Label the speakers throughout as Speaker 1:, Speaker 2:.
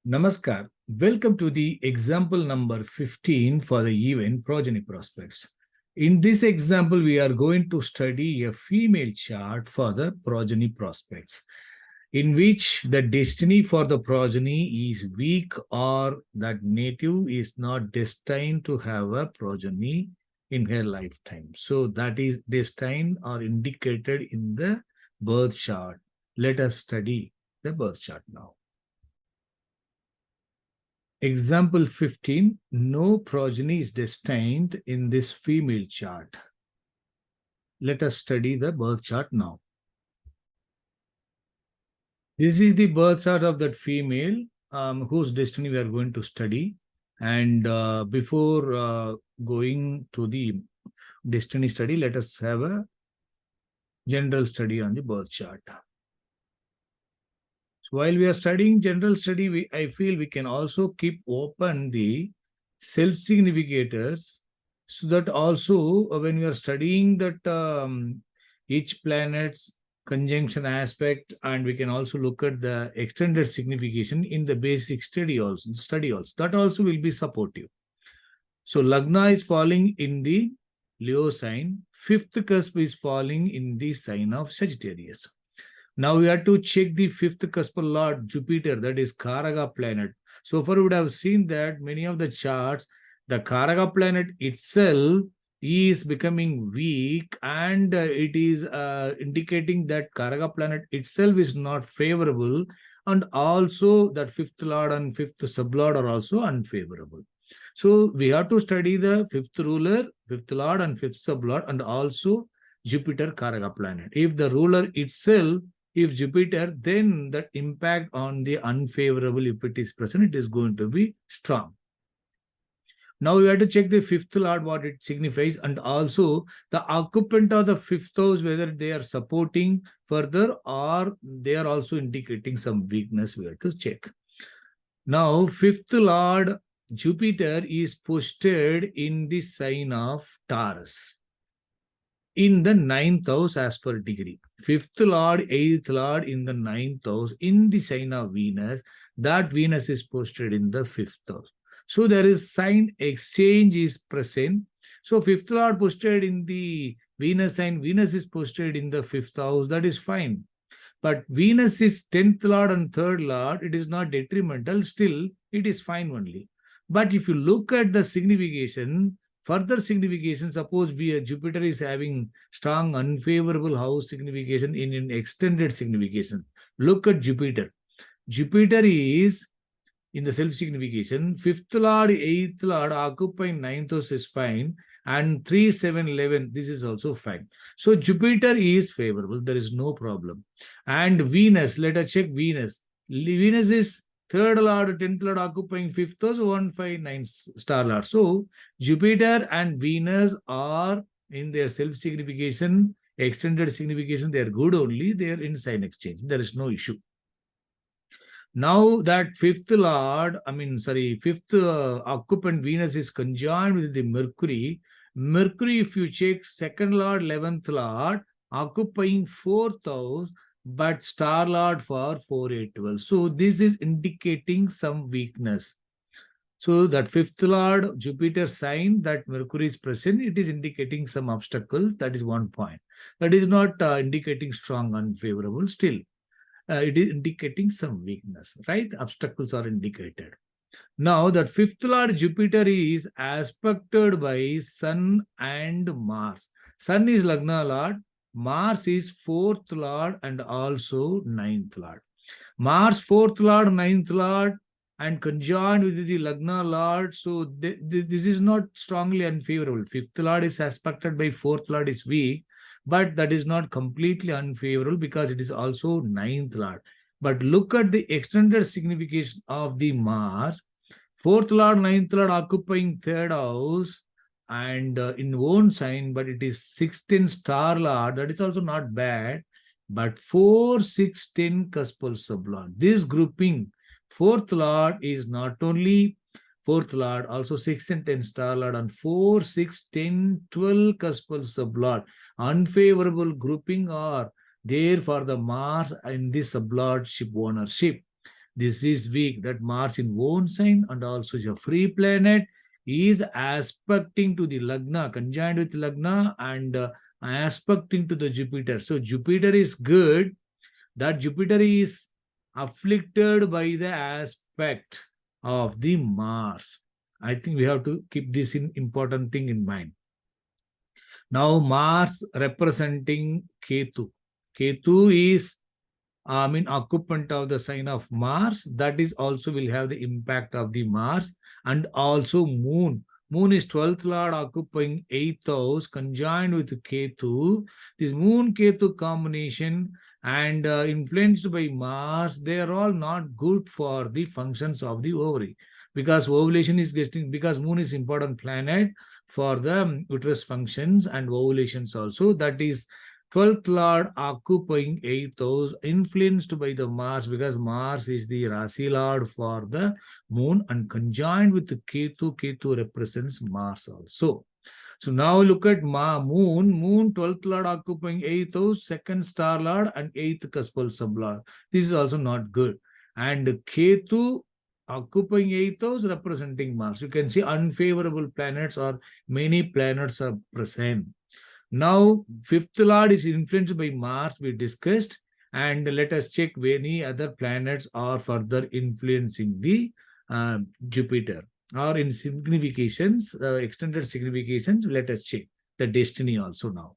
Speaker 1: Namaskar. Welcome to the example number 15 for the event Progeny Prospects. In this example, we are going to study a female chart for the progeny prospects, in which the destiny for the progeny is weak or that native is not destined to have a progeny in her lifetime. So that is destined or indicated in the birth chart. Let us study the birth chart now. Example 15, no progeny is destined in this female chart. Let us study the birth chart now. This is the birth chart of that female whose destiny we are going to study. And before going to the destiny study, let us have a general study on the birth chart. While we are studying general study, I feel we can also keep open the self-significators, so that also when we are studying that each planet's conjunction aspect, and we can also look at the extended signification in the basic study also. That also will be supportive. So Lagna is falling in the Leo sign, fifth cusp is falling in the sign of Sagittarius. Now we have to check the fifth cuspal lord, Jupiter, that is Karaka planet. So far we would have seen that many of the charts, the Karaka planet itself is becoming weak, and it is indicating that Karaka planet itself is not favorable, and also that fifth lord and fifth sublord are also unfavorable. So we have to study the fifth ruler, fifth lord and fifth sublord, and also Jupiter Karaka planet. If the ruler itself, if Jupiter, then that impact on the unfavorable, if it is present, it is going to be strong. Now we have to check the fifth lord, what it signifies, and also the occupant of the fifth house, whether they are supporting further or they are also indicating some weakness. We have to check. Now, fifth lord Jupiter is posted in the sign of Taurus, in the ninth house as per degree. Fifth lord, eighth lord in the ninth house in the sign of Venus. That Venus is posted in the fifth house. So there is sign exchange is present. So fifth lord posted in the Venus sign, Venus is posted in the fifth house. That is fine. But Venus is 10th lord and 3rd lord. It is not detrimental. Still, it is fine only. But if you look at the signification, further signification, suppose Jupiter is having strong unfavorable house signification in an extended signification. Look at Jupiter. Jupiter is in the self-signification, 5th lord, 8th lord occupying 9th house is fine, and 3, 7, 11, this is also fine. So Jupiter is favorable, there is no problem. And Venus, let us check Venus. Venus is 3rd lord, 10th lord occupying 5th house, 1, 5, 9 star lord. So Jupiter and Venus are in their self-signification, extended signification, they are good only, they are in sign exchange, there is no issue. Now that fifth occupant Venus is conjoined with the Mercury. Mercury, if you check, 2nd lord, 11th lord, occupying 4th house, but star lord for 4, 8, 12. So this is indicating some weakness. So that fifth lord, Jupiter sign, that Mercury is present, it is indicating some obstacles. That is one point. That is not indicating strong, unfavorable still. It is indicating some weakness, right? Obstacles are indicated. Now that fifth lord Jupiter is aspected by Sun and Mars. Sun is Lagna lord, Mars is 4th lord and also 9th lord. Mars 4th lord, 9th lord and conjoined with the Lagna lord. So this is not strongly unfavorable. 5th lord is aspected by 4th lord is weak, but that is not completely unfavorable because it is also 9th lord. But look at the extended signification of the Mars. 4th lord, 9th lord occupying 3rd house and in own sign, but it is 16 star lord. That is also not bad. But 4, 6, 10 cuspal sublord. This grouping, 4th lord is not only 4th lord, also 6 and 10 star lord, and 4, 6, 10, 12 cuspal sublord. Unfavorable grouping are there for the Mars in the sublordship ownership. This is weak. That Mars in own sign and also is a free planet is aspecting to the Lagna, conjoined with Lagna and aspecting to the Jupiter. So Jupiter is good. That Jupiter is afflicted by the aspect of the Mars. I think we have to keep this important thing in mind. Now Mars representing Ketu. Ketu is occupant of the sign of Mars. That is also will have the impact of the Mars, and also Moon. Moon is 12th lord occupying 8th house, conjoined with Ketu. This Moon Ketu combination and influenced by Mars, they are all not good for the functions of the ovary, because ovulation is getting, because Moon is important planet for the uterus functions and ovulations also. That is 12th lord occupying 8th house, influenced by the Mars, because Mars is the Rasi lord for the Moon and conjoined with the Ketu. Ketu represents Mars also. So now look at Moon. Moon 12th lord occupying 8th house, second star lord and 8th cuspal sublord. This is also not good. And Ketu occupying 8th house representing Mars. You can see unfavorable planets or many planets are present. Now, 5th lord is influenced by Mars, we discussed, and let us check any other planets are further influencing the Jupiter, or in significations, extended significations. Let us check the destiny also now.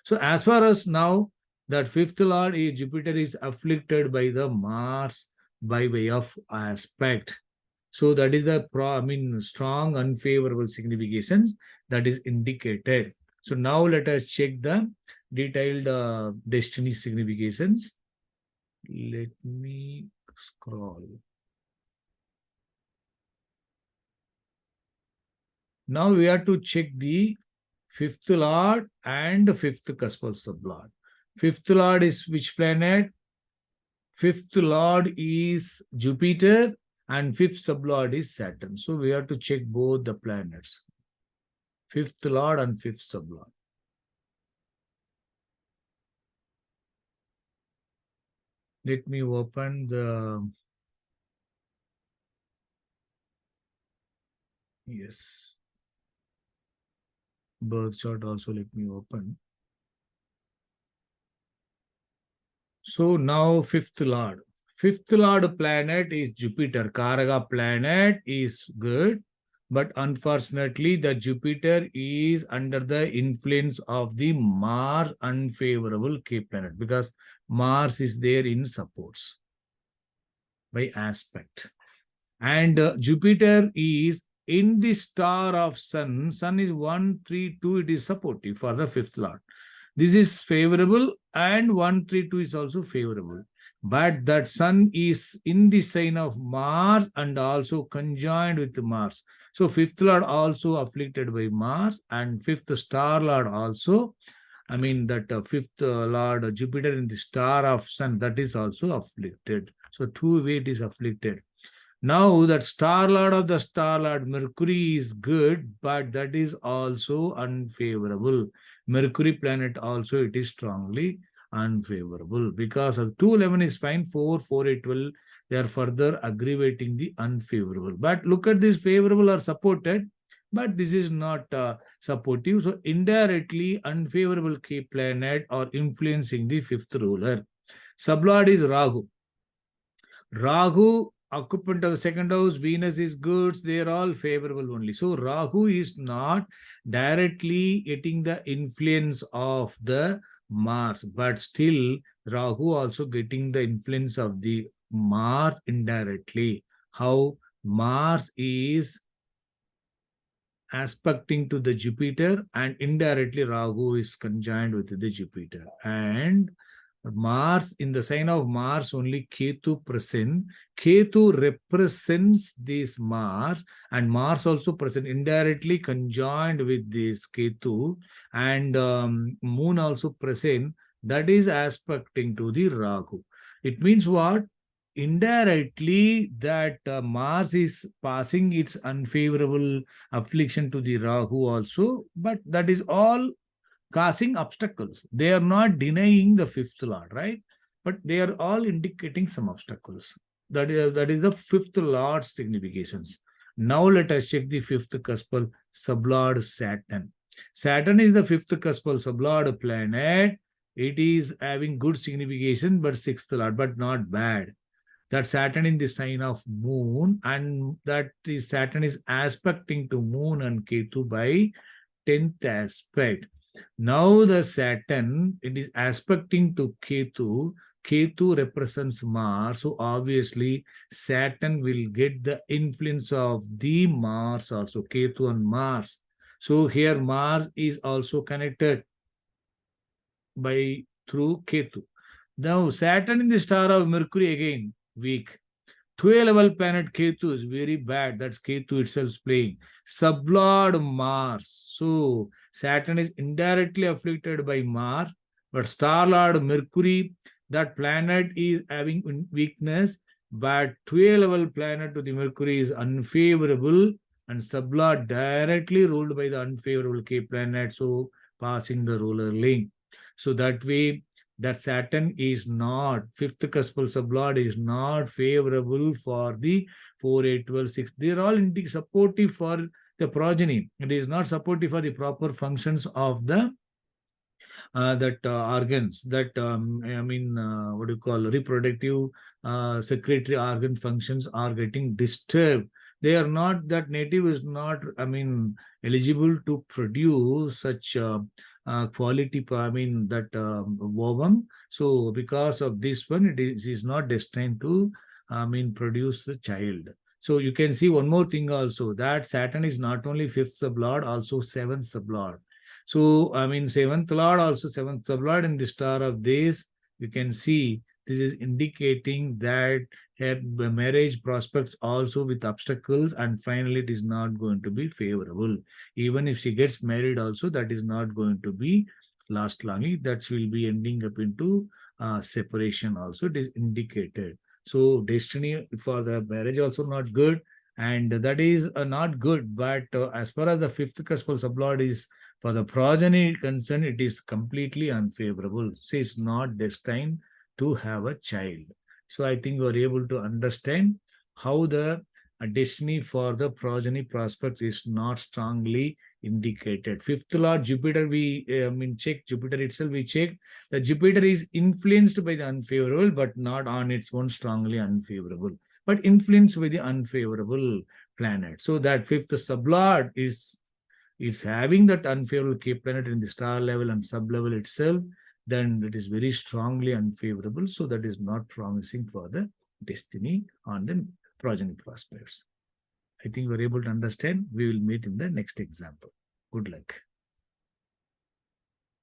Speaker 1: So as far as now, that 5th lord is Jupiter is afflicted by the Mars by way of aspect. So that is the strong unfavorable significations that is indicated. So now let us check the detailed destiny significations. Let me scroll. Now we have to check the 5th lord and 5th cuspal sublord. 5th lord is which planet? 5th lord is Jupiter and 5th sublord is Saturn. So we have to check both the planets. 5th lord and 5th sublord. Let me open the, yes, birth chart also. Let me open. So now 5th lord. 5th lord planet is Jupiter. Karaga planet is good, but unfortunately the Jupiter is under the influence of the Mars unfavorable K planet, because Mars is there in supports by aspect. And Jupiter is in the star of Sun. Sun is 1, 3, 2. It is supportive for the 5th lord. This is favorable, and 1, 3, 2 is also favorable. But that Sun is in the sign of Mars and also conjoined with Mars. So 5th lord also afflicted by Mars, and 5th star lord also. That 5th lord Jupiter in the star of Sun, that is also afflicted. So two way it is afflicted. Now that star lord of the star lord Mercury is good, but that is also unfavorable. Mercury planet also, it is strongly unfavorable, because of 211 is fine, 4, 4, 8, 12, they are further aggravating the unfavorable. But look at this, favorable are supported, but this is not supportive. So indirectly unfavorable key planet are influencing the 5th ruler. Sublord is Rahu. Rahu, occupant of the 2nd house, Venus is good, they are all favorable only. So Rahu is not directly getting the influence of the Mars, but still Rahu also getting the influence of the Mars indirectly. How? Mars is aspecting to the Jupiter, and indirectly Rahu is conjoined with the Jupiter. And Mars, in the sign of Mars, only Ketu present. Ketu represents this Mars, and Mars also present indirectly conjoined with this Ketu, and Moon also present. That is aspecting to the Rahu. It means what? Indirectly, that Mars is passing its unfavorable affliction to the Rahu also, but that is all causing obstacles. They are not denying the 5th lord, right? But they are all indicating some obstacles. that is the fifth Lord significations. Now let us check the fifth cuspal sublord Saturn. Saturn is the fifth cuspal sublord planet. It is having good signification, but sixth Lord, but not bad. That Saturn in the sign of Moon, and that is Saturn is aspecting to Moon and Ketu by 10th aspect. Now the Saturn, it is aspecting to Ketu. Ketu represents Mars. So obviously Saturn will get the influence of the Mars also, Ketu and Mars. So here Mars is also connected by through Ketu. Now Saturn in the star of Mercury again, weak. 12 level planet Ketu is very bad. That's Ketu itself playing. Sublord Mars. So Saturn is indirectly afflicted by Mars, but Star Lord Mercury, that planet is having weakness, but 12 level planet to the Mercury is unfavorable, and Sublord directly ruled by the unfavorable K planet, so passing the ruler link. So that way, that Saturn is not, fifth cuspal sublord is not favorable for the 4, 8, 12, 6. They're all supportive for the progeny. It is not supportive for the proper functions of the organs that what do you call reproductive secretory organ functions are getting disturbed. They are not, that native is not eligible to produce such quality that ovum. So because of this one, it is not destined to produce the child. So you can see one more thing also, that Saturn is not only fifth sublord, also seventh sublord. So, seventh Lord, also seventh sublord in the star of this, you can see this is indicating that her marriage prospects also with obstacles, and finally it is not going to be favorable. Even if she gets married also, that is not going to be last long. That will be ending up into separation also. It is indicated. So destiny for the marriage also not good, and that is not good. But as far as the fifth cuspal sublord is, for the progeny concern, it is completely unfavorable. So it's not destined to have a child. So I think we are able to understand how the destiny for the progeny prospect is not strongly indicated. Fifth Lord Jupiter, we check Jupiter itself. We check that Jupiter is influenced by the unfavorable, but not on its own strongly unfavorable, but influenced by the unfavorable planet. So that fifth sublord is, it's having that unfavorable K planet in the star level and sub level itself, then it is very strongly unfavorable. So that is not promising for the destiny on the progeny prospects. I think we're able to understand. We will meet in the next example. Good luck.